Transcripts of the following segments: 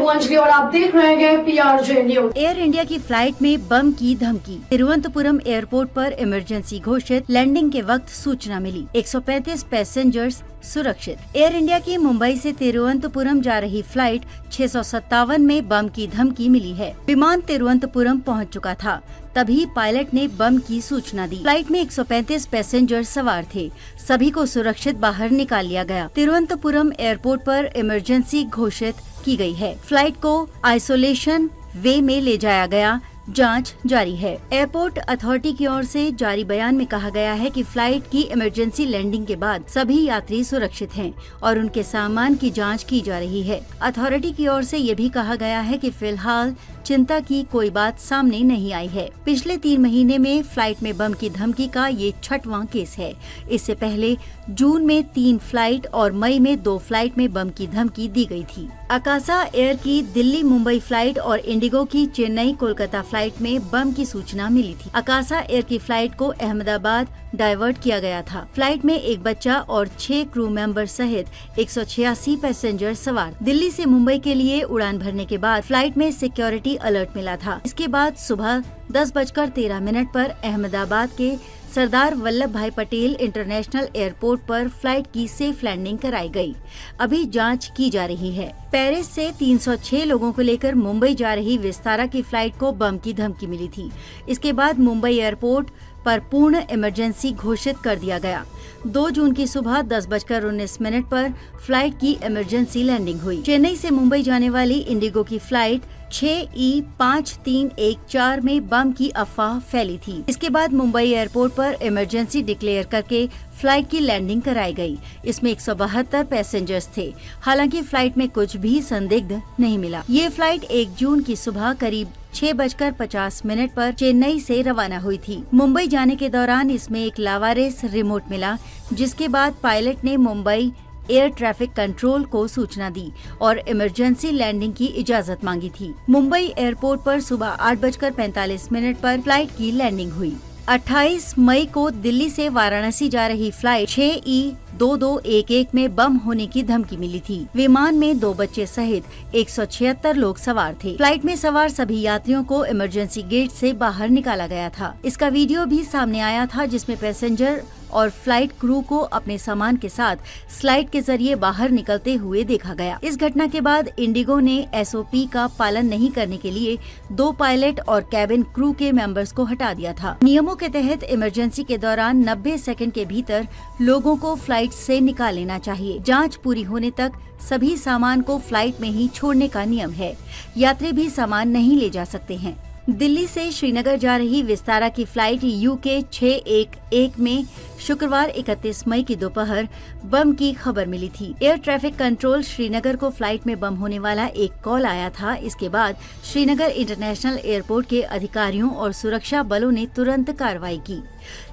हूँ अंजलि और आप देख रहे हैं PRJ न्यूज। एयर इंडिया की फ्लाइट में बम की धमकी। तिरुवनंतपुरम एयरपोर्ट पर इमरजेंसी घोषित। लैंडिंग के वक्त सूचना मिली। 135 पैसेंजर्स सुरक्षित। एयर इंडिया की मुंबई से तिरुवनंतपुरम जा रही फ्लाइट 657 में बम की धमकी मिली है। विमान तिरुवनंतपुरम पहुंच चुका था, तभी पायलट ने बम की सूचना दी। फ्लाइट में 135 पैसेंजर सवार थे। सभी को सुरक्षित बाहर निकाल लिया गया। तिरुवनंतपुरम एयरपोर्ट पर इमरजेंसी घोषित की गई है। फ्लाइट को आइसोलेशन वे में ले जाया गया। जांच जारी है। एयरपोर्ट अथॉरिटी की ओर से जारी बयान में कहा गया है कि फ्लाइट की इमरजेंसी लैंडिंग के बाद सभी यात्री सुरक्षित हैं और उनके सामान की जांच की जा रही है। अथॉरिटी की ओर से ये भी कहा गया है कि फिलहाल चिंता की कोई बात सामने नहीं आई है। पिछले 3 महीने में फ्लाइट में बम की धमकी का ये 6वां केस है। इससे पहले जून में 3 फ्लाइट और मई में 2 फ्लाइट में बम की धमकी दी गई थी। आकाशा एयर की दिल्ली मुंबई फ्लाइट और इंडिगो की चेन्नई कोलकाता फ्लाइट में बम की सूचना मिली थी। आकाशा एयर की फ्लाइट को अहमदाबाद डाइवर्ट किया गया था। फ्लाइट में एक बच्चा और 6 क्रू मेंबर सहित 186 पैसेंजर सवार। दिल्ली से मुंबई के लिए उड़ान भरने के बाद फ्लाइट में सिक्योरिटी अलर्ट मिला था। इसके बाद सुबह 10:13 पर अहमदाबाद के सरदार वल्लभ भाई पटेल इंटरनेशनल एयरपोर्ट पर फ्लाइट की सेफ लैंडिंग कराई गई। अभी जांच की जा रही है। पेरिस से 306 लोगों को लेकर मुंबई जा रही विस्तारा की फ्लाइट को बम की धमकी मिली थी। इसके बाद मुंबई एयरपोर्ट पर पूर्ण इमरजेंसी घोषित कर दिया गया। 2 जून की सुबह 10:19 पर फ्लाइट की इमरजेंसी लैंडिंग हुई। चेन्नई से मुंबई जाने वाली इंडिगो की फ्लाइट 6E5314 में बम की अफवाह फैली थी। इसके बाद मुंबई एयरपोर्ट पर इमरजेंसी डिक्लेयर करके फ्लाइट की लैंडिंग कराई गई। इसमें 172 पैसेंजर्स थे। हालांकि फ्लाइट में कुछ भी संदिग्ध नहीं मिला। ये फ्लाइट 1 जून की सुबह करीब 6:50 पर चेन्नई से रवाना हुई थी। मुंबई जाने के दौरान इसमें एक लावारिस रिमोट मिला, जिसके बाद पायलट ने मुंबई एयर ट्रैफिक कंट्रोल को सूचना दी और इमरजेंसी लैंडिंग की इजाजत मांगी थी। मुंबई एयरपोर्ट पर सुबह 8:45 पर फ्लाइट की लैंडिंग हुई। 28 मई को दिल्ली से वाराणसी जा रही फ्लाइट 6E2211 में बम होने की धमकी मिली थी। विमान में 2 बच्चे सहित 176 लोग सवार थे। फ्लाइट में सवार सभी यात्रियों को इमरजेंसी गेट से बाहर निकाला गया था। इसका वीडियो भी सामने आया था, जिसमें पैसेंजर और फ्लाइट क्रू को अपने सामान के साथ स्लाइड के जरिए बाहर निकलते हुए देखा गया। इस घटना के बाद इंडिगो ने SOP का पालन नहीं करने के लिए 2 पायलट और कैबिन क्रू के मेंबर्स को हटा दिया था। नियमों के तहत इमरजेंसी के दौरान 90 सेकंड के भीतर लोगों को फ्लाइट से निकाल लेना चाहिए। जांच पूरी होने तक सभी सामान को फ्लाइट में ही छोड़ने का नियम है। यात्री भी सामान नहीं ले जा सकते हैं। दिल्ली से श्रीनगर जा रही विस्तारा की फ्लाइट UK 611 में शुक्रवार 31 मई की दोपहर बम की खबर मिली थी। एयर ट्रैफिक कंट्रोल श्रीनगर को फ्लाइट में बम होने वाला एक कॉल आया था। इसके बाद श्रीनगर इंटरनेशनल एयरपोर्ट के अधिकारियों और सुरक्षा बलों ने तुरंत कार्रवाई की।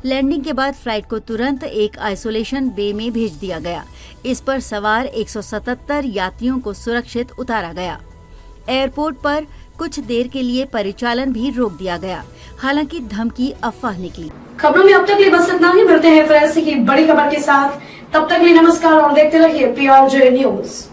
लैंडिंग के बाद फ्लाइट को तुरंत एक आइसोलेशन बे में भेज दिया गया। इस पर सवार 177 यात्रियों को सुरक्षित उतारा गया। एयरपोर्ट पर कुछ देर के लिए परिचालन भी रोक दिया गया। हालांकि धमकी अफवाह निकली। खबरों में अब तक लिए बस इतना ही। मिलते हैं फिर ऐसी ही बड़ी खबर के साथ। तब तक लिए नमस्कार और देखते रहिए PRJ न्यूज।